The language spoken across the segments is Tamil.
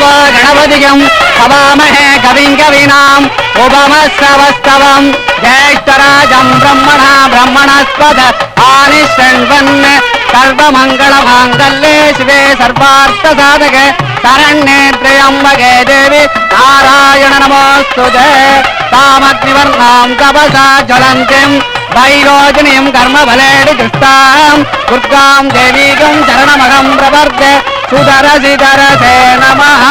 गणपतिगं हवामहे कविं कवीनाम् उपमश्रवस्तवम् ज्येष्ठराजं ब्रह्मणस्पद आनिशृण्वन् सर्वमङ्गलमाङ्गल्ये शिवे सर्वार्थसाधके शरण्ये त्र्यम्बके देवी नारायण नमोऽस्तुते तामग्निवर्णां तपसा ज्वलन्तीं वैरोचनीं कर्मफलेन दुष्टां दुर्गां देवीं चरणमहं प्रवर्ते सुदरसिदरसे नमः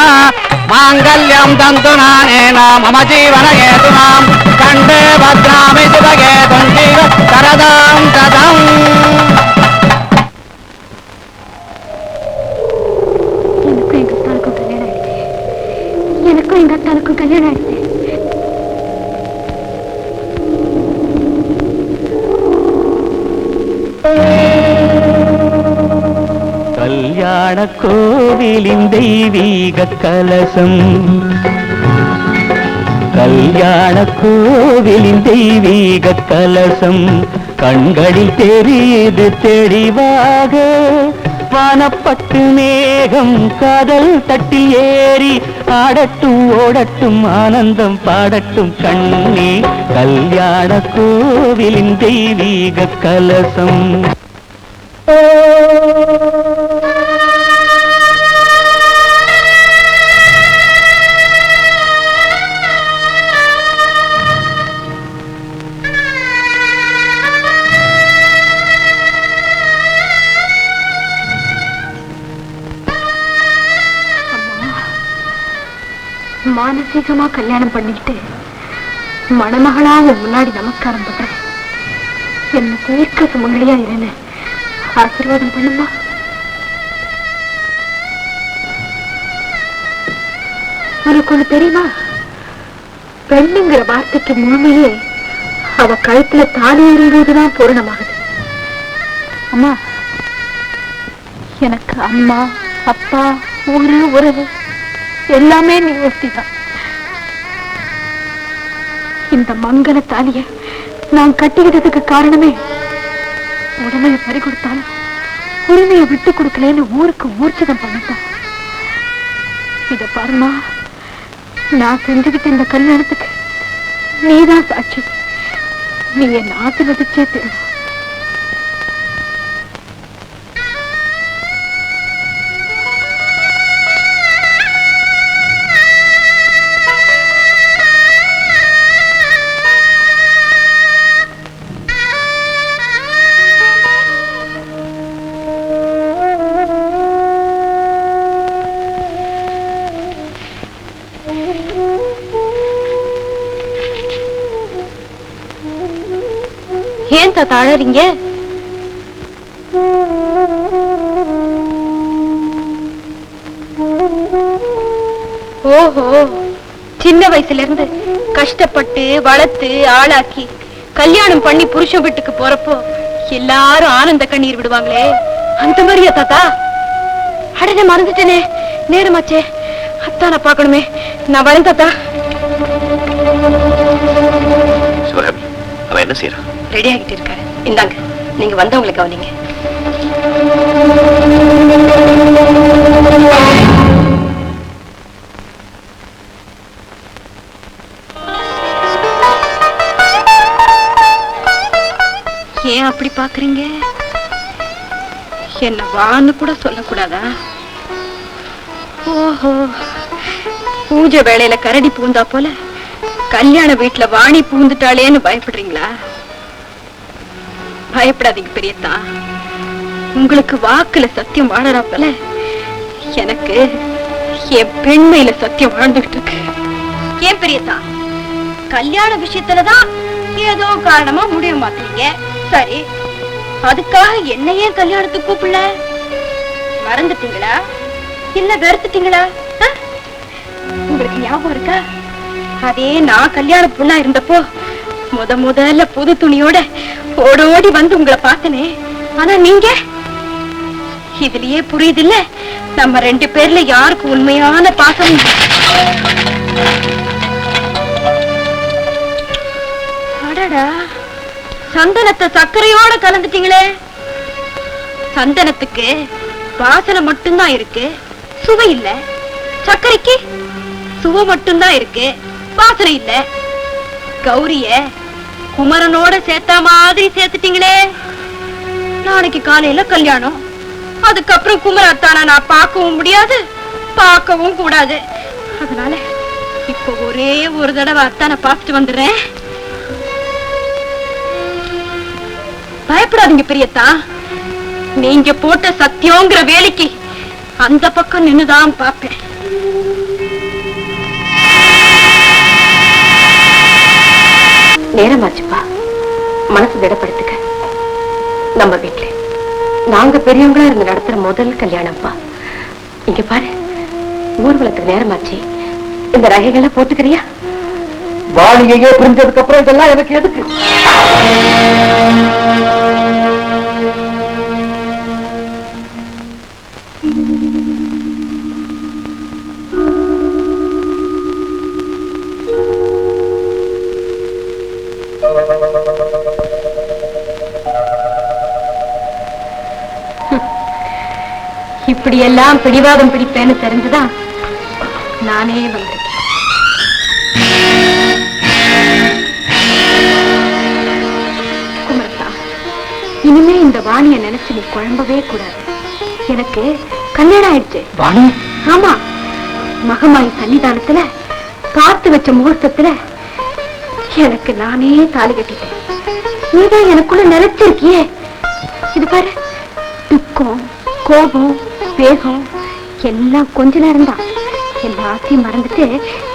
माङ्गल्यं तन्तुनानेन मम जीवनहेतुनां कण्ठे भद्रामि शिवगे तुञ्जीव करदां तदम् கல்யாணம் ஆயிடுச்சு. கல்யாண கோவிலின் தெய்வீக கலசம் கல்யாண கோவிலின் தெய்வீக கலசம் கண்களில் தெரியுது தெளிவாக வானப்பட்டு மேகம் காதல் தட்டில் ஏறி ஆடட்டும் ஓடட்டும் ஆனந்தம் பாடட்டும் கண்ணே கல்யாண கோவிலின் தெய்வீக கலசம் மானசீகமா கல்யாணம் பண்ணிக்கிட்டு மணமகளா முன்னாடி நமஸ்காரம் பண்றேன். என்ன தீர்க்க சுமங்கலியா இருன்னு ஆசீர்வாதம் பண்ணுமா. உனக்கு ஒண்ணு தெரியுமா? பெண்ணுங்கிற வார்த்தைக்கு முழுமையே அவ கழுத்துல தாலி இருந்ததுதான் பூரணமாகுது. அம்மா, எனக்கு அம்மா அப்பா ஊரு உறவு எல்லாமே நீ ஒருத்திதான். இந்த மங்கள தாலிய நான் கட்டிக்கிட்டதுக்கு காரணமே உடமையை பறி கொடுத்தாலும் உரிமையை விட்டு கொடுக்கலன்னு ஊருக்கு ஊர்ச்சதம் பண்ணிட்டான். இத பாருமா, நான் செஞ்சுக்கிட்ட இந்த கல்யாணத்துக்கு நீதான் சாட்சி. நீ என் ஆசீர்வதிச்சே தெரியும். ஏன் தாத்தா அழறீங்க? ஓஹோ, சின்ன வயசுல இருந்து கஷ்டப்பட்டு வளர்த்து ஆளாக்கி கல்யாணம் பண்ணி புருஷன் வீட்டுக்கு போறப்போ எல்லாரும் ஆனந்த கண்ணீர் விடுவாங்களே, அந்த மாதிரியா தாத்தா? அடனே மறந்துட்டேனே, நேரமாச்சே. அத்தான பாக்கணுமே. நான் வரேன் தாத்தா. அவன் என்ன செய்யறான்? ரெடி ஆகிட்டு இருக்காரு. இந்தாங்க, நீங்க வந்தவங்களுக்கு கவனிங்க. ஏன் அப்படி பாக்குறீங்க? என்ன வான்னு கூட சொல்லக்கூடாதா? ஓஹோ, பூஜை வேளையில கரடி பூந்தா போல கல்யாண வீட்டுல வாணி பூந்துட்டாளேன்னு பயப்படுறீங்களா? பயப்படாதீங்க பெரியத்தா. உங்களுக்கு வாக்குல சத்தியம் வாழறாப்பல எனக்கு என் பெண்மையில சத்தியம் வாழ்ந்துகிட்டு இருக்கு. ஏன் பெரியத்தா, கல்யாண விஷயத்துலதான் ஏதோ காரணமா முடிவு மாத்தீங்க. சரி, அதுக்காக என்ன ஏன் கல்யாணத்துக்கு கூப்பிடல? மறந்துட்டீங்களா இல்ல வெறுத்துட்டீங்களா? உங்களுக்கு ஞாபகம் இருக்கா? அதே நான் கல்யாண பொண்ணா இருந்தப்போ முதல்ல புது துணியோட ஓடோடி வந்து உங்களை பார்த்தனே. ஆனா நீங்க, இதுலயே புரியுது இல்ல நம்ம ரெண்டு பேர்ல யாருக்கு உண்மையான பாசம். அடடா, சந்தனத்தை சர்க்கரையோட கலந்துட்டீங்களே. சந்தனத்துக்கு வாசனை மட்டும்தான் இருக்கு, சுவை இல்ல. சர்க்கரைக்கு சுவை மட்டும்தான் இருக்கு, வாசனை இல்ல. கௌரிய குமரனோட சேர்த்த மாதிரி சேர்த்துட்டீங்களே. நாளைக்கு காலையில கல்யாணம், அதுக்கப்புறம் குமரத்தான நான் பார்க்கவும் முடியாது, பார்க்கவும் கூடாது. அதனால இப்ப ஒரே ஒரு தடவை அத்தானை பார்த்துட்டு வந்துடுறேன். பயப்படாதீங்க பெரியத்தா, நீங்க போட்ட சத்தியங்கிற வேலைக்கு அந்த பக்கம் நின்னுதான் பார்ப்பேன். நேரமாச்சுப்பா, மனசு திடப்படுத்துக்க. நம்ம வீட்டுல நாங்க பெரியவங்களா இருந்து நடத்துற முதல் கல்யாணம்ப்பா. இங்க பாரு, ஊர்வலத்துக்கு நேரமாச்சு, இந்த ரகைகளை போட்டுக்கிறியா? வாணிகையே புரிஞ்சதுக்கு அப்புறம் இதெல்லாம் எனக்கு எதுக்கு? இப்படி எல்லாம் பிடிவாதம் பிடிப்பேன்னு தெரிஞ்சுதான் நானே வந்தேன். குமரத்தா, இனிமே இந்த வாணிய நினைச்சு நீ குழம்பவே கூடாது. எனக்கு கல்யாணம் ஆயிடுச்சு. வாணி? ஆமா, மகமாயி சன்னிதானத்துல பார்த்து வச்ச முகூர்த்தத்துல எனக்கு நானே தாலி கட்டிட்டேன். நீதான் எனக்குள்ள நினைச்சிருக்கியே. இது பாரு, துக்கம், கோபம், வேகம் எல்லாம் கொஞ்ச நேரம் தான். எல்லாத்தையும் மறந்துட்டு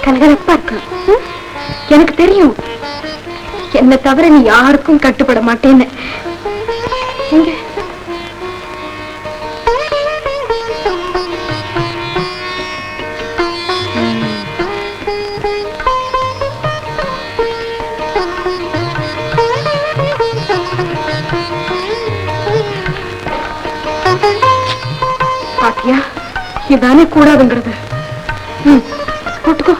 கலகலப்பா இருக்கணும். எனக்கு தெரியும், என்ன தவிர நீ யாருக்கும் கட்டுப்பட மாட்டேன்னு. பாத்தியா, இதானே கூடாதுங்கிறது. போட்டுக்கோ.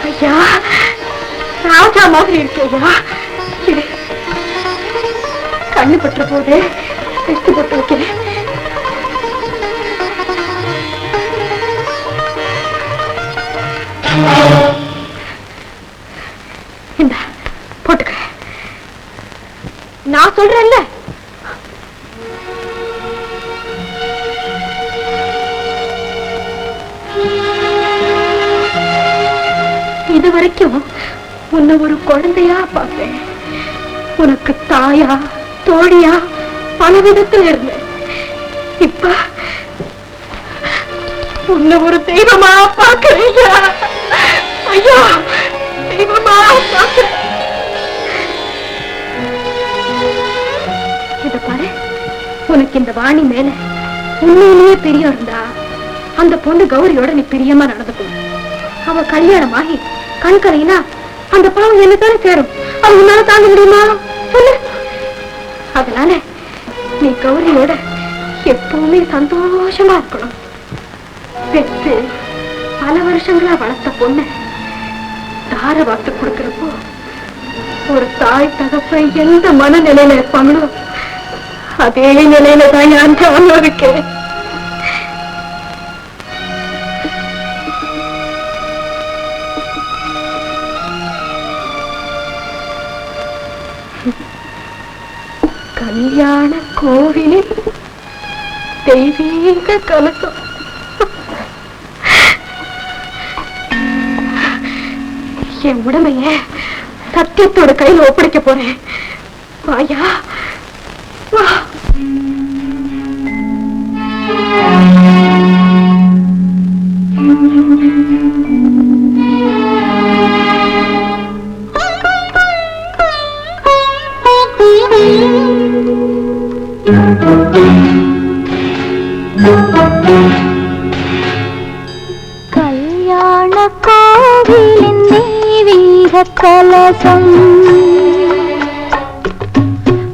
ஐயா, ராஜா மாதிரி இருக்கையா. கண்ணு பற்ற போது வெட்டு போட்டு வைக்கிறேன். இந்த போட்டுக்க. நான் சொல்றேன்ல, இது வரைக்கும் உன்னை ஒரு குழந்தையா பார்ப்பேன். உனக்கு தாயா தோழியா பல விதத்தில் இருந்தேன். இப்ப உன்னை ஒரு தெய்வமா பார்க்கிறேன். ஐயோ, தெய்வமா பார்க்கிறேன். இத பாரு, உனக்கு இந்த வாணி மேல உண்மையிலேயே பிரியம் இருந்தா அந்த பொண்ணு கௌரியோட நீ பிரியமா நடந்துக்கணும். அவ கல்யாணமாகி கண்கலைனா அந்த பாவம் என்னத்தானே சேரும். அது உன்னால தாங்க முடியுமா சொல்லு? அதனால நீ கௌரியோட எப்பவுமே சந்தோஷமா இருக்கணும். பெற்று பல வருஷங்களா வளர்த்த பொண்ணு தார வார்த்தை கொடுக்கிறப்போ ஒரு தாய் தகப்பன் எந்த மனநிலையில இருப்பாங்களோ அதே நிலையில தான் நான் இருக்கேன். கல்யாண கோவிலில் தெய்வீக கலசம். என் உடமைய சத்தியத்தோட கையில் ஒப்படைக்க போறேன். வாயா வா. கல்யாண கோவிலின் தெய்வீக கலசம்.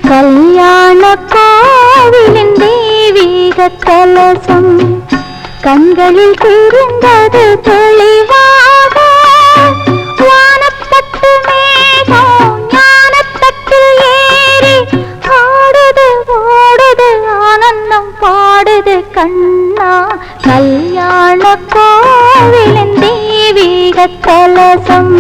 கல்யாண கோவிலின் தெய்வீக கலசம் கண்களில் தெரிந்தது தெளிவாக வானப்பட்டு மேகம் ஞானத்தட்டில் ஏறி ஆடுது ஓடுது ஆனந்தம் பாடுது கண்ணா கல்யாண கோவிலின் தெய்வீக கலசம்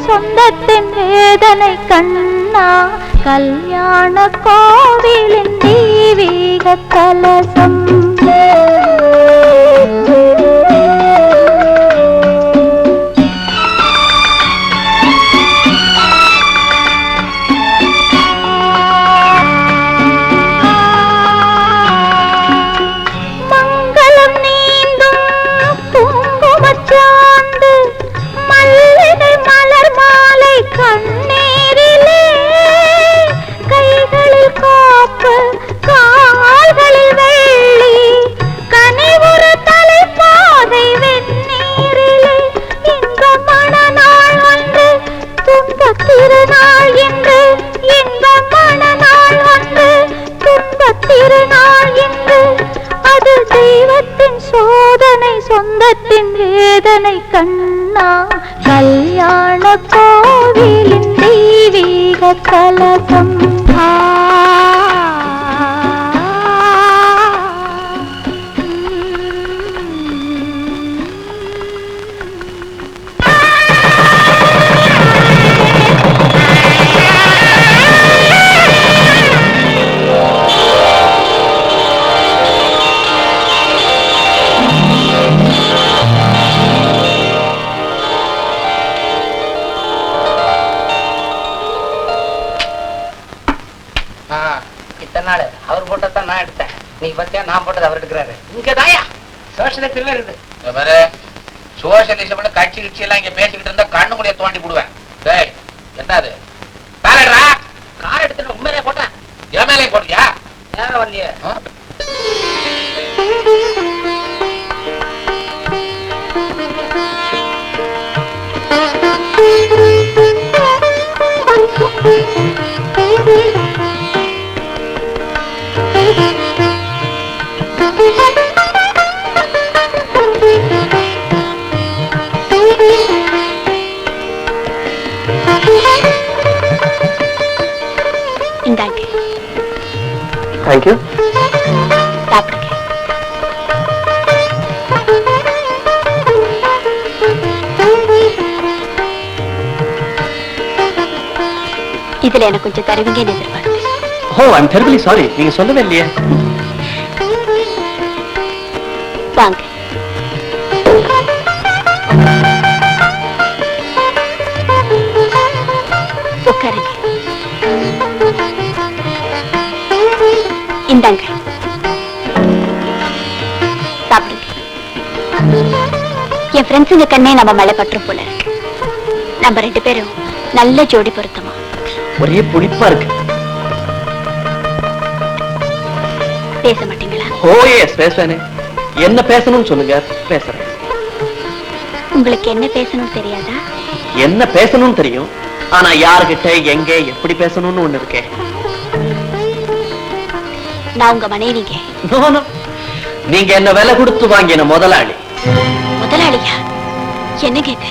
சொந்தத்தின் வேதனை கண்ணா கல்யாண கோவிலின் தெய்வீக கலசம் மங்களம் நீந்தும் குங்குமச்சாந்து மல்லிகை மலர் மாலை கண்ணீரிலே கைகளில் காப்பு கால்களில் வெள்ளி கனிவுறு தலைப்பாதை வெந்நீரிலே இன்ப மணநாள் ஒன்று துன்பத் திருநாள் என்று இன்ப மணநாள் ஒன்று துன்பத் திருநாள் என்று அது தெய்வத்தின் சோதனை சொந்தத்தின் வேதனை கண்ணா கல்யாண கோவிலின் தெய்வீக கலசம் அவர் போட்டதான் நான் எடுத்தேன். நீங்க பத்தியா நான் போட்டது அவர் எடுக்கிறாரு. இங்கதாயா சோசியலிசம் இருக்குது. சோசியலிசம் கட்சி கிட்சி எல்லாம் இங்க பேசிக்கிட்டு இருந்தா கண்ணு முடிய தோண்டி போடுவேன். என்னது காரடா கார் எடுத்துட்டு உண்மையிலே போட்டேன். என் மேலே போட்டியா? நேரம் வரலையே. Thank you. இதுல எனக்கு கொஞ்சம் தருவீங்கன்னு எதிர்பார்த்தேன். Oh, I'm terribly sorry. நீங்க சொல்லவே இல்லையே. வாங்க. உட்காருங்க. இந்தாங்க சாப்பிடுங்க. என் ஃப்ரெண்ட்ஸுங்க கண்ணே நம்ம மேல பற்று போல இருக்கு. நம்ம 2 பேரும் நல்ல ஜோடி பொருத்தமா. ஒரே புளிப்பா இருக்கு. பேச மாட்டீங்களா? ஓ எஸ் பேசுவேனே. என்ன பேசணும்னு சொல்லுங்க, பேசுறேன். உங்களுக்கு என்ன பேசணும்னு தெரியாதா? என்ன பேசணும்னு தெரியும், ஆனா யார்கிட்ட எங்க எப்படி பேசணும்னு ஒண்ணு இருக்கே. நான் உங்க மனைவிங்க. நீங்க என்ன விலை கொடுத்து வாங்கின முதலாளி. முதலாளியா? என்னங்க இது?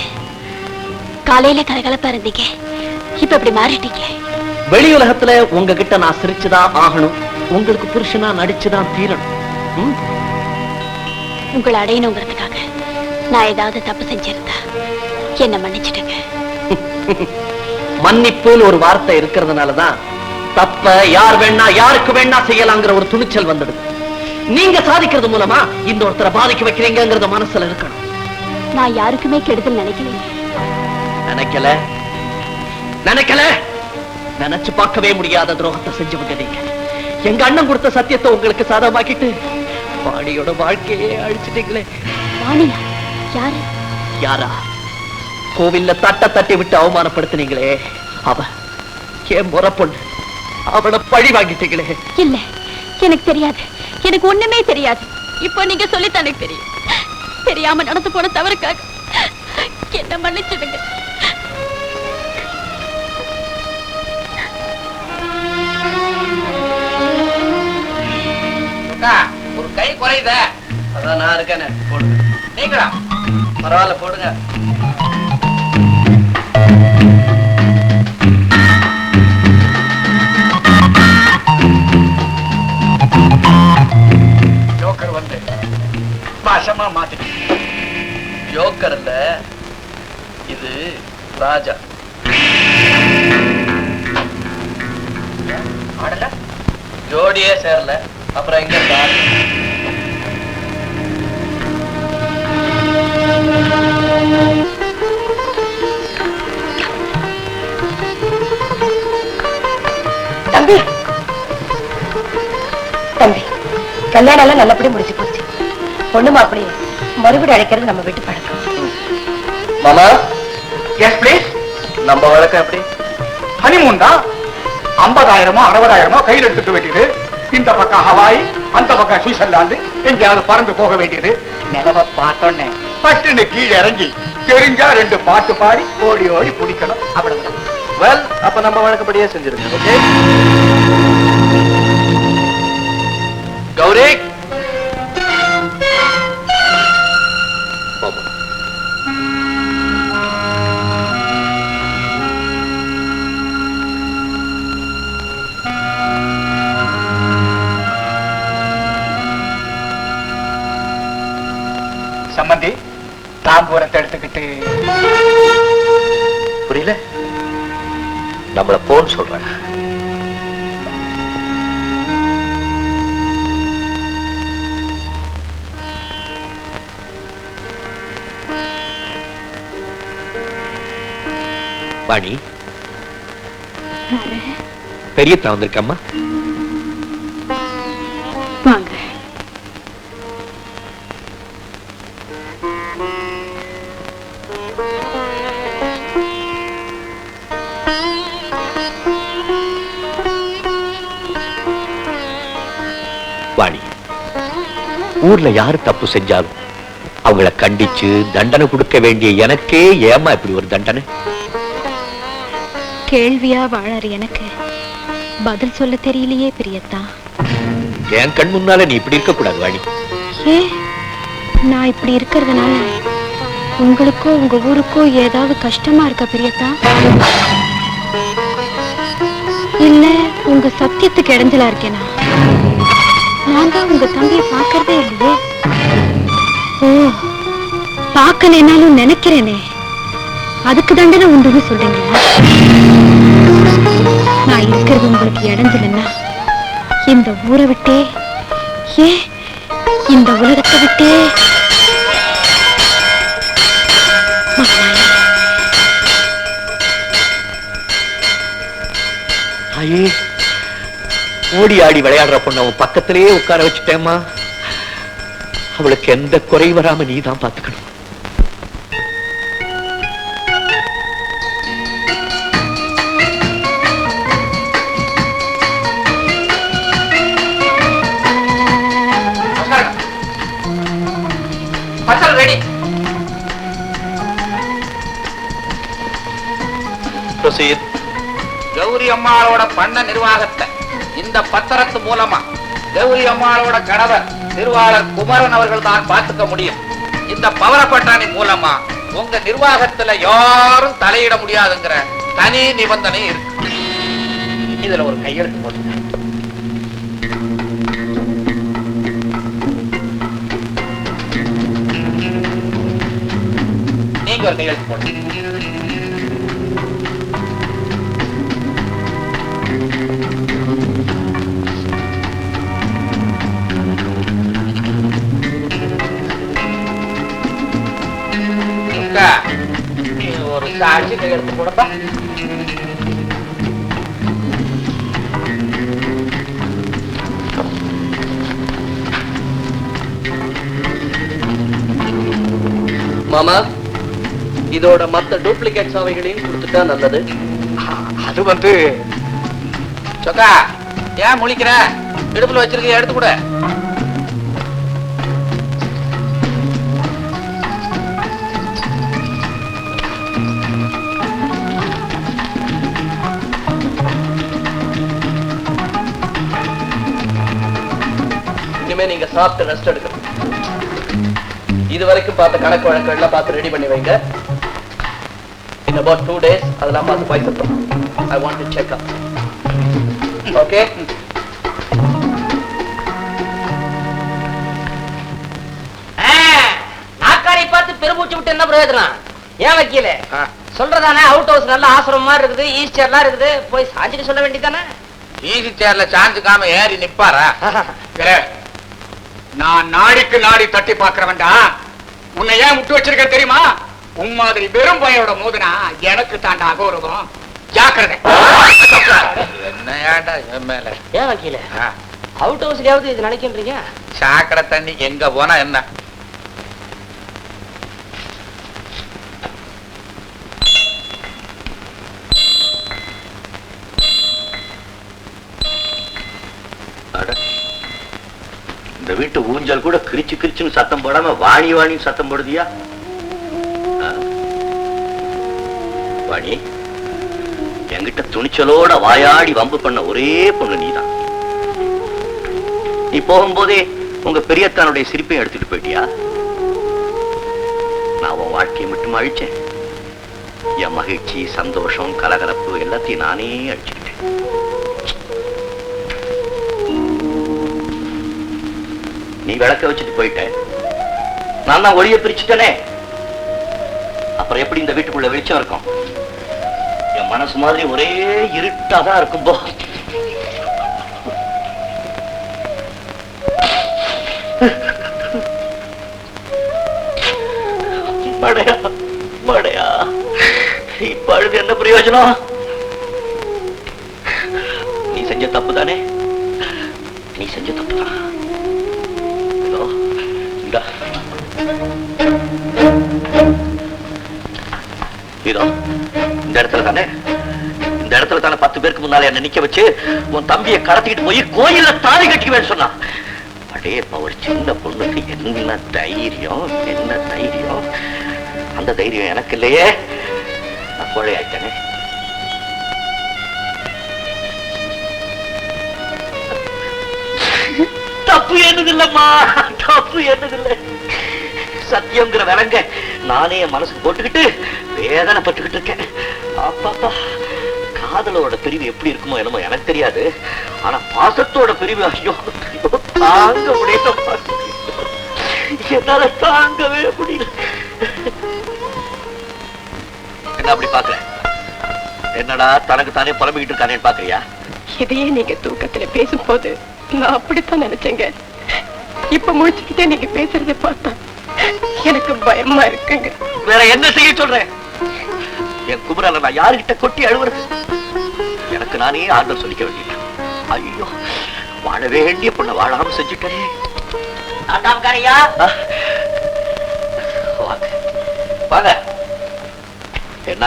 காலையில கலகலப்பா இருந்தீங்க, இப்ப இப்படி மாறிட்டீங்க. வெளி உலகத்துல உங்ககிட்ட நான் சிரிச்சுதான் ஆகணும், உங்களுக்கு புருஷனா நடிச்சுதான் தீரணும். உங்களை அடையணுங்கிறதுக்காக நான் ஏதாவது தப்பு செஞ்சிருந்தா என்ன மன்னிச்சிடுங்க. மன்னிப்புன்னு ஒரு வார்த்தை இருக்கிறதுனாலதான் தப்ப யார் வேணா யாருக்கு வேணா செய்யலாங்கிற ஒரு துணிச்சல் வந்துடுது. நீங்க சாதிக்கிறது மூலமா இந்த ஒருத்தரை பாதிக்க வைக்கிறீங்கிறத மனசுல இருக்கணும். நான் யாருக்குமே கெடுதல் நினைக்கல. நினைச்சு பார்க்கவே முடியாத துரோகத்தை செஞ்சவங்க நீங்க. எங்க அண்ணன் கொடுத்த சத்தியத்தை உங்களுக்கு சாதமாக்கிட்டு வாணியோட வாழ்க்கையே அழிச்சிட்டீங்களே. வாணியா? யாரு? யாரா? கோவில்ல தட்டி விட்டு அவமானப்படுத்தினீங்களே, அவ என் முறை பொண்ணு. அவளை பழி வாங்கிட்டீங்களே. இல்ல, எனக்கு தெரியாது. எனக்கு ஒண்ணுமே தெரியாது. இப்போ நீங்க சொல்லித்தான் எனக்கு தெரியும். தெரியாம நடந்து போன தவறுக்காக என்ன மன்னிச்சிடுங்க. ஒரு கை குறையுத. அதான் நான் இருக்கேன்னு போடுங்க. நீங்களா? பரவாயில்ல, போடுங்க. ஜோக்கர் வந்து பாஷமா மாத்திட்டு. ஜோக்கர் இல்ல, இது ராஜா. ஆடல ஜோடியே சேரல, அப்புறம் எங்க சார்? தம்பி, தம்பி, கல்யாணம் எல்லாம் நல்லபடி முடிச்சு போச்சு. பொண்ணு மாப்பிளி மறுபடியும் அழைக்கிறது நம்ம வீட்டு பழக்கம். மாமா, எஸ் பிளீஸ். நம்ம வழக்கம் எப்படி? ஹனிமூன் தான். 50,000 60,000 கையில் எடுத்துட்டு வேண்டியது. இந்த பக்கம் ஹவாய், அந்த பக்கம் சுவிட்சர்லாந்து, எங்கேயாவது பறந்து போக வேண்டியது. நிலவை பார்த்தோன்னே பட்டுன்னு கீழே இறங்கி தெரிஞ்சா 2 பாட்டு பாடி ஓடி ஓடி பிடிக்கணும். அவ்வளவு. வெல், அப்ப நம்ம வழக்கப்படியே செஞ்சிருக்கோம். ஓகே கௌரி, சம்பந்தி தாம்பூரத்தை எடுத்துக்கிட்டு. புரியல? நம்மள போன் சொல்றேன். வாணி, பெரியத்தா வந்திருக்கம்மா. வாங்க. வாணி, ஊர்ல யாரு தப்பு செஞ்சாலும் அவங்கள கண்டிச்சு தண்டனை கொடுக்க வேண்டிய எனக்கே ஏமா இப்படி ஒரு தண்டனை? கேள்வியா வாழற எனக்கு பதில் சொல்ல தெரியலையே பிரியத்தா. என் கண் முன்னால நீ இப்படி இருக்க கூடாது வாணி. ஏ, நான் இப்படி இருக்கிறதுனால உங்களுக்கோ உங்க ஊருக்கோ ஏதாவது கஷ்டமா இருக்கா பிரியத்தா? இல்ல உங்க சத்தியத்துக்கு இடைஞ்சலா இருக்கேனா? நான் தான் உங்க தம்பியை பார்க்கறதே இல்லையே. ஓ, பார்க்கலனாலும் நினைக்கிறேனே, அதுக்கு தண்டனை உண்டுன்னு சொல்றீங்களா? நான் இருக்கிறது உங்களுக்கு இடைஞ்சலன்னா இந்த ஊரை விட்டே, ஏன் இந்த உலகத்தை விட்டே ஐயே, ஓடி ஆடி விளையாடுற பொண்ணு அவன் பக்கத்திலேயே உட்கார வச்சுட்டேம்மா. அவளுக்கு எந்த குறை வராம நீ தான் பாத்துக்கணும். பத்தல் ரெடி. கௌரி அம்மாளோட பண்ண நிர்வாகத்தை இந்த பத்திரத்து மூலமா கௌரி அம்மாளோட கணவர் திருவாளர் குமரன் அவர்கள் தான் பார்த்துக்க முடியும். இந்த பவரப்பட்டாணி மூலமா உங்க நிர்வாகத்துல யாரும் தலையிட முடியாதுங்கிற தனி நிபந்தனை இருக்கு. இதுல ஒரு கையெழுத்து போடுங்க. நீங்க ஒரு கையெழுத்து போடுங்க. சாட்சி கையெழுத்து போடப்பா. மாமா, இதோட மத்த டூப்ளிகேட் சாவைகளையும் கொடுத்துட்டா நல்லது. அது சொக்கா, ஏன் முழிக்கிற? இடுப்புல வச்சிருக்க, எடுத்து கூட. இனிமே நீங்க சாப்பிட்டு ரெஸ்ட் எடுக்கணும். இது வரைக்கும் பார்த்த கணக்கு வழக்கெல்லாம் பார்த்து ரெடி பண்ணி வைங்க. In about 2 days அதெல்லாம் பார்த்து பைசத்தோம். I want to check up. Okay? நாக்காரை பார்த்து பெருமூச்சு விட்டு என்ன பிரயோஜனம்? ஏன் வக்கீல சொல்றதானே? அவுட் ஹவுஸ் நல்ல ஆசிரமம் மாதிரி இருக்குது, ஈஸ்டர்லாம் இருக்குது, போய் சாஞ்சிட்டு சொல்ல வேண்டியதானே? ஈஸி சேர்ல சாஞ்சுக்காம ஏறி நிப்பாரா? நான் நாடிக்கு நாடி தட்டி பாக்குறவன்டா. உன்னை ஏன் விட்டு வச்சிருக்க தெரியுமா? உன் மாதிரி வெறும் பையோட மோதுனா எனக்கு தாண்டா அகௌரவம். ஜாக்கிரதை. என்ன ஏன்டா என் மேல? ஏன் வக்கீல அவுட் ஹவுஸ்லயாவது இது நினைக்கின்றீங்க? சாக்கடை தண்ணி எங்க போனா என்ன? இந்த வீட்டு ஊஞ்சல் கூட கிரிச்சு கிரிச்சுன்னு சத்தம் போடாம வாணி வாணி சத்தம் போடுதியா? வாணி, என்கிட்ட துணிச்சலோட வாயாடி வம்பு பண்ண ஒரே பொண்ணு நீதான். நீ போகும்போதே உங்க பெரியத்தானுடைய சிரிப்பையும் எடுத்துட்டு போயிட்டியா? நான் உன் வாழ்க்கையை மட்டும் அழிச்சேன். என் மகிழ்ச்சி, சந்தோஷம், கலகலப்பு எல்லாத்தையும் நானே அழிச்சுக்கிட்டேன். நீ விளக்க வச்சுட்டு போயிட்ட, நான் தான் ஒளிய பிரிச்சுட்டனே. அப்புறம் எப்படி இந்த வீட்டுக்குள்ள வெளிச்சம் இருக்கும்? என் மனசு மாதிரி ஒரே இருட்டாதான் இருக்கும். போ. மடையா மடையா, இப்ப அழுது என்ன பிரயோஜனம்? நீ செஞ்ச தப்பு தானே? நீ செஞ்ச தப்பு தான். இதோ இந்த இடத்துல தானே, இந்த இடத்துல தானே 10 பேருக்கு முன்னாலே என்ன நிக்க வச்சு உன் தம்பியை கடத்திட்டு போய் கோயில்ல தாலி கட்டிக்குவேன்னு சொன்னான். அடே, ஒரு சின்ன பொண்ணுக்கு என்ன தைரியம், என்ன தைரியம்! அந்த தைரியம் எனக்கு இல்லையே. நான் கோழையாயிட்டேனே. தப்பு என்னதில்லம்மா, தப்பு என்னதில்லை. சத்தியங்கிற விலங்க நானே மனசுக்கு போட்டுக்கிட்டு வேதனைப்பட்டுக்கிட்டு இருக்கேன். அப்பாப்பா, காதலோட பிரிவு எப்படி இருக்குமோ என்னமோ எனக்கு தெரியாது. ஆனா பாசத்தோட பிரிவு, ஐயோ தாங்க முடியல, என்னால தாங்கவே முடியல. என்ன அப்படி பாக்குற? என்னடா தனக்கு தானே புலம்பிக்கிட்டு இருக்கானேன்னு பாக்குறியா? இதையே நீங்க தூக்கத்துல பேசும்போது நான் அப்படித்தான் நினைச்சேங்க. இப்ப முடிச்சுக்கிட்டே நீங்க பேசுறதை பார்த்தா எனக்கு பயமா இருக்குங்க. வேற என்ன செய்ய சொல்றேன்? என் குமரல நான் யாருகிட்ட கொட்டி அழுவுறது? எனக்கு நானே ஆறுதல் சொல்லிக்க வேண்டிய. ஐயோ, வாழ வேண்டிய பொண்ண வாழாம செஞ்சுட்டேனே. வாங்க. என்ன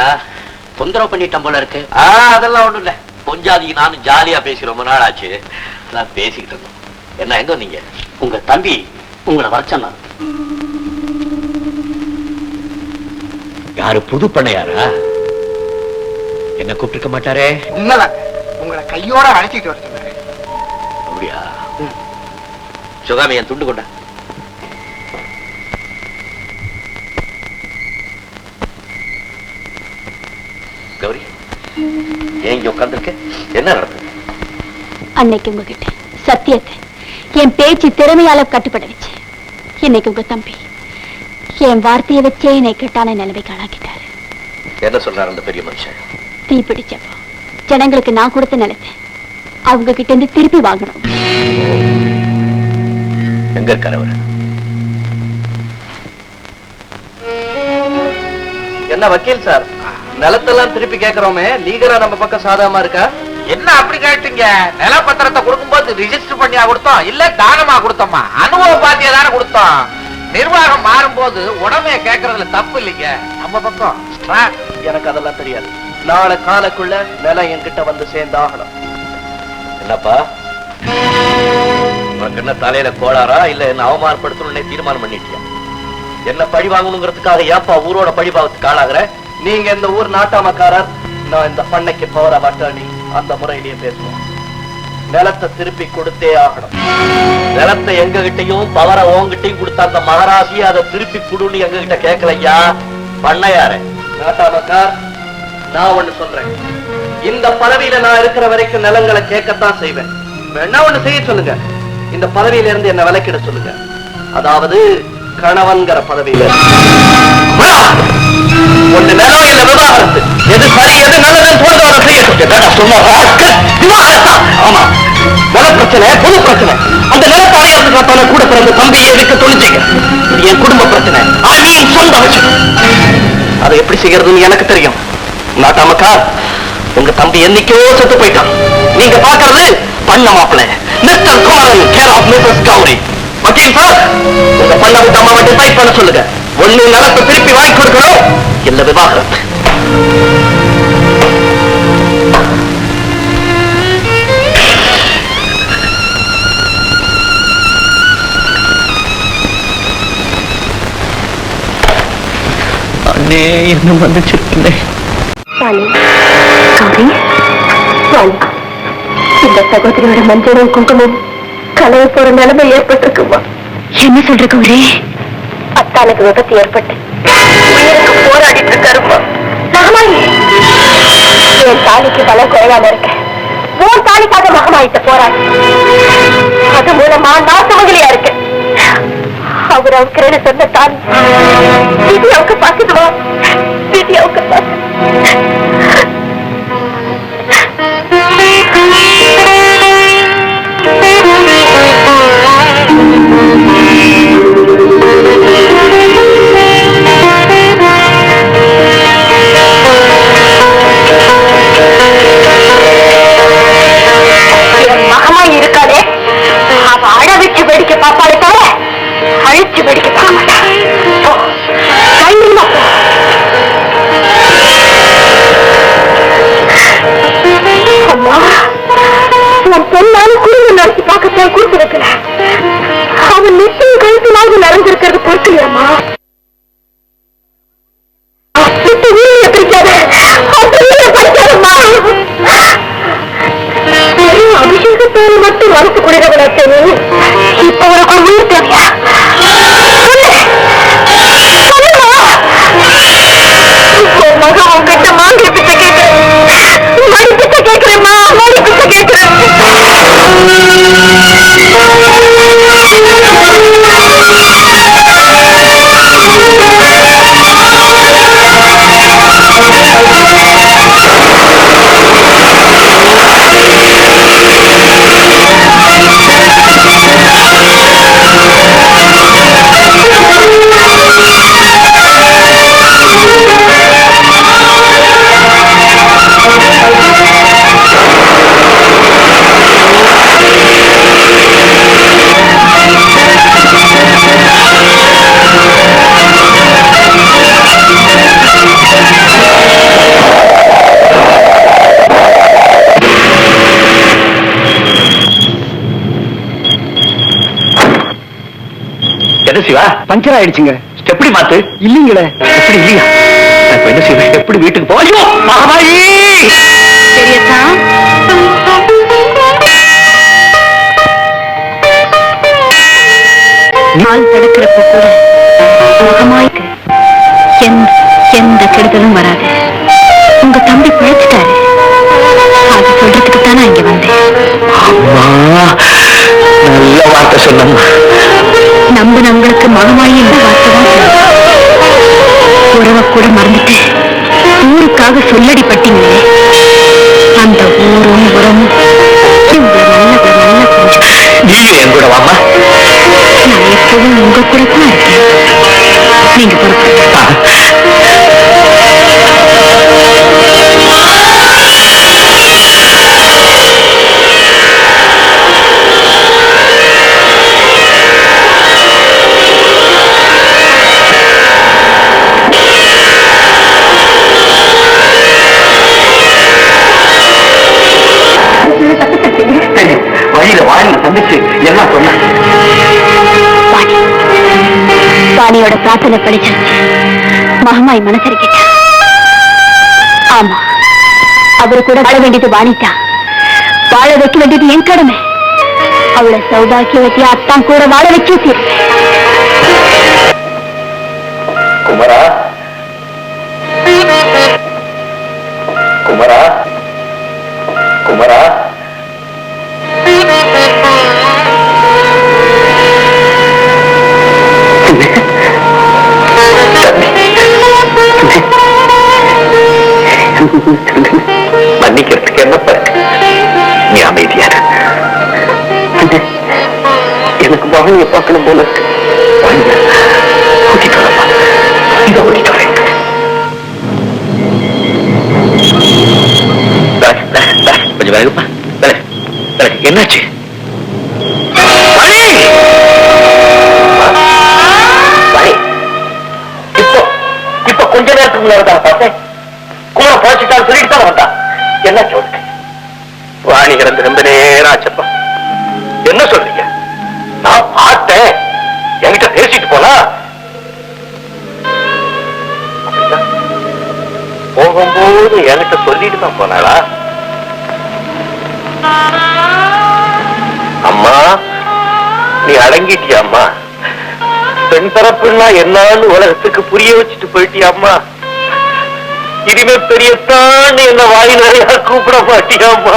தொந்தரவு பண்ணிட்டேன் போல இருக்கு? அதெல்லாம் ஒண்ணும் இல்ல. பொஞ்சாதி நானும் ஜாலியா பேசி ரொம்ப நாள் ஆச்சு. நான் பேசிக்கிட்டு இருந்தோம். என்ன, எங்க நீங்க? உங்க தம்பி உங்களை வரச்சா? யாரு? புது பண்ணையாரா? என்ன கூப்பிட்டுக்க மாட்டாரே? உண்மைதான், உங்களை கையோட அழைச்சிட்டு வர சொன்னாரு. அப்படியா? சுகாமி, என் துண்டு கொண்டா. கௌரி, ஏன் இங்க உட்கார்ந்துருக்க? என்ன நடந்தது? அன்னைக்கு உங்ககிட்ட சத்தியத்தை என் பேச்சு திறமையால கட்டுப்பட வச்சு, இன்னைக்கு உங்க தம்பி என் வார்த்தையை வச்சே என்னை கெட்டான நிலைமைக்கு ஆளாக்கிட்டாரு. என்ன சொல்றாரு அந்த பெரிய மனுஷன்? தீ பிடிச்சப்போ ஜனங்களுக்கு நான் கொடுத்த நிலத்தை அவங்க கிட்ட இருந்து திருப்பி வாங்கணும். எங்க இருக்காரு அவரு? என்ன வக்கீல் சார், நிலத்தெல்லாம் திருப்பி கேக்குறோமே லீகலா நம்ம பக்கம் சாதகமா இருக்கா? என்ன அப்படி கேட்டீங்க? நிலப்பத்திரத்தை கொடுக்கும்போது ரிஜிஸ்டர் பண்ணியா கொடுத்தோம், இல்ல தானமா கொடுத்தோமா? அனுபவ பாத்தியா தானே கொடுத்தோம். நிர்வாகம் மாறும்போது உடமைய கேட்கறதுல தப்பு இல்லைங்க. நம்ம பக்கம் எனக்கு அதெல்லாம் தெரியாது. நாளை காலக்குள்ள நிலம் என்கிட்ட வந்து சேர்ந்தாகணும். என்னப்பா உனக்கு என்ன தலையில கோளாரா இல்ல என்ன அவமானப்படுத்தணும்னே தீர்மானம் பண்ணிட்டியா? என்ன பழி வாங்கணுங்கிறதுக்காக ஏப்பா ஊரோட பழி பாவத்துக்கு ஆளாகிற? நீங்க இந்த ஊர் நாட்டாமக்காரர், நான் இந்த பண்ணைக்கு போற அட்டர்னி. அந்த முறையிலேயே பேசுவோம். நிலத்தை திருப்பி கொடுத்தே ஆகணும். நிலத்தை எங்க கிட்டையும் பவரை உங்ககிட்டையும் கொடுத்த அந்த மகராசி அதை திருப்பி கொடுன்னு எங்க கிட்ட கேட்கலையா பண்ணையார நாட்டாமக்கார். நான் ஒண்ணு சொல்றேன், இந்த பதவியில நான் இருக்கிற வரைக்கும் நிலங்களை கேட்கத்தான் செய்வேன். வேணா ஒண்ணு செய்ய சொல்லுங்க, இந்த பதவியில இருந்து என்ன விலக்கிட சொல்லுங்க. அதாவது கணவன்கிற பதவியில ஒண்ணு நிலம் இல்ல விவாகரத்து. எது சரி எது நல்லதுன்னு தோணுதோ செய்ய சொல்லுங்க. ஆமா, நில பிரச்சனை பொது பிரச்சனை. அந்த நிலத்தை அடையாளத்துக்கான கூட பிறந்த தம்பியை வைக்க தொழிச்சிங்க. என் குடும்ப பிரச்சனை, ஆகியின் சொந்த அவசியம். அதை எப்படி செய்யறதுன்னு எனக்கு தெரியும். நாட்டாமக்கா, உங்க தம்பி என்னைக்கோ செத்து போயிட்டான். நீங்க பாக்குறது பண்ண மாப்பிள்ள Mr Kumaran, care of Mrs Gowri. வக்கீல் சார், உங்க பண்ண விட்டு அம்மாவை டிசைட் பண்ண சொல்லுங்க. ஒண்ணு நிலத்தை திருப்பி வாங்கி கொடுக்கணும், இல்ல விவாகரத்து. அண்ணே, என்ன மன்னிச்சிருக்கேன். இந்த சகோதரியோட மஞ்சளும் குங்குமம் கலவை போற நிலைமை ஏற்பட்டிருக்குமா? என்ன சொல்ற கௌரி? அத்தானுக்கு விபத்து ஏற்பட்டு உயிருக்கு போராடிட்டு இருக்காருமா. என் தாலிக்கு பலம் குறையாம இருக்க உன் தாலிக்காக மகமாயிட்ட போராடி அது மூலமா நான் சமகலியா இருக்கு. அவர் அவருக்கு சொன்ன தான் விதியாவுக்கு பாக்குதுவா? விதியாவுக்கு பாக்கு மகமாய் இருக்காதே, அவ அழ வச்சு வேடிக்கை பார்ப்பாளே தவிர அழிச்சு வேடிக்கை பார்க்க மாட்டா. அம்மா, உன் பொண்ணால குடும்ப நடத்தி பார்க்கத்தான் கொடுத்து வைக்கல. அவன் நிச்சயம் கழுத்தினாவது நடந்திருக்கிறது பொறுக்கலையம்மா. அபிஷேகத்தோடு மட்டும் மனசு குடிரவளத்தே இப்ப உனக்கு ஒரு உயிர் தேவையா? மக உங்ககிட்ட மாங்கி பிச்சை கேட்கிறேன், மணி பிச்சை கேட்கிறேம்மா, மணி பிச்சை கேட்கிறேன். சிவா, பஞ்சர் ஆயிடுச்சுங்க. எப்படி மாத்து? இல்லீங்களே. எப்படி இல்லையா? என்ன செய்வேன்? எப்படி வீட்டுக்கு போயோ? மகமாயி நாள் தடுக்கிறப்ப கூட மகமாய்க்கு எந்த கெடுதலும் வராது. உங்க தம்பி பிழைச்சிட்டாரு, அது சொல்றதுக்கு தான் நான் இங்க வந்தேன். நல்ல வார்த்தை சொன்னம்மா. நம்பினவங்களுக்கு மகமாயி இந்த வார்த்தை தான் உறவை கூட மறந்துட்டு ஊருக்காக சொல்லடி பட்டீங்களே, அந்த ஊரும் உறவும் நல்ல கொஞ்சம் நீ என் கூட வாமா. நான் எப்பவும் உங்க கூட தான் இருக்கேன். நீங்க பொறுப்பு. வாணியோட பிரார்த்தனை படிச்சிருச்சு. மகமாய் மனசரிக்கிட்டா. ஆமா, அவரு கூட வாழ வேண்டியது வாணிட்டா. வாழ வைக்க வேண்டியது என் கடமை. அவளை சௌபாக்கியவதி அத்தான் கூட வாழ வச்சு தீர்ப்பேன். குமரா, குமரா, குமரா, மன்னிக்கிறதுக்கு என்னப்ப நீ அமைதியான. எனக்கு வாணியை பார்க்கணும் போல இருக்கு. கூட்டிட்டு வரப்பா, இதை கூட்டிட்டு வரேன். கொஞ்சம் வேகப்பா. என்னாச்சு? இப்ப கொஞ்ச நேரத்துக்கு முன்னாடி பார்த்தேன். கூட போச்சுட்டான்னு சொல்லிட்டு தான் வந்தான். என்ன சொல்றேன்? வாணி இறந்து ரொம்ப நேரம் ஆச்சப்பா. என்ன சொல்றீங்க? நான் பார்த்தேன். என்கிட்ட பேசிட்டு போனா போகும்போது என்கிட்ட சொல்லிட்டு தான் போனாளா? அம்மா, நீ அடங்கிட்டியா அம்மா? பெண் தரப்புன்னா என்னன்னு உலகத்துக்கு புரிய வச்சுட்டு போயிட்டியா அம்மா? இனிமே பெரியத்தான் என்ன வாய் நிறைய கூப்பிட மாட்டியா அம்மா?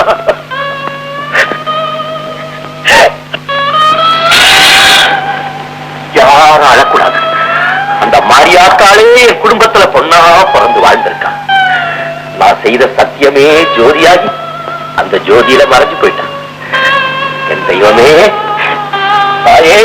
யாரும் அழக்கூடாது. அந்த மாரியாத்தாலே என் குடும்பத்துல பொண்ணா பிறந்து வாழ்ந்திருக்கான். நான் செய்த சத்தியமே ஜோதியாகி அந்த ஜோதியில மறைஞ்சு போயிட்டான். என் தெய்வமே, தாயே,